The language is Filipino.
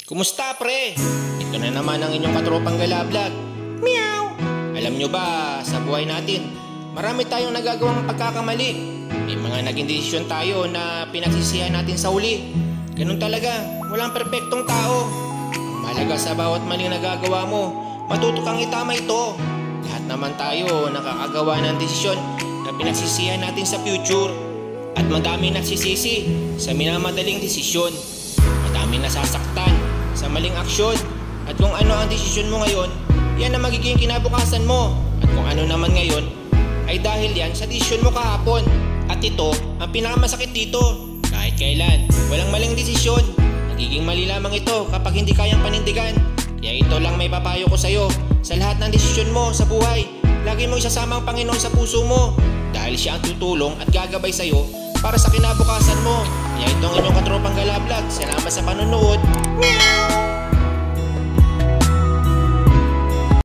Kumusta pre? Ito na naman ang inyong katropang Galablog. Meow! Alam nyo ba, sa buhay natin, marami tayong nagagawang pagkakamali. May mga naging desisyon tayo na pinagsisihan natin sa huli. Ganun talaga, walang perpektong tao. Ang mahalaga sa bawat maling nagagawa mo, matuto kang itama ito. Lahat naman tayo nakakagawa ng desisyon na pinagsisihan natin sa future. At madami nagsisisi sa minamadaling desisyon. Madami nasasaktan sa maling aksyon. At kung ano ang desisyon mo ngayon, yan ang magiging kinabukasan mo. At kung ano naman ngayon, ay dahil yan sa desisyon mo kahapon. At ito ang pinakamasakit dito. Kahit kailan, walang maling desisyon. Nagiging mali lamang ito kapag hindi kayang panindigan. Kaya ito lang may papayo ko sa'yo. Sa lahat ng desisyon mo sa buhay, lagi mo isasama ang Panginoon sa puso mo. Dahil siya ang tutulong at gagabay sa'yo para sa kinabukasan mo. Kaya ito ang inyong katropang Galablog. Salamat sa panonood.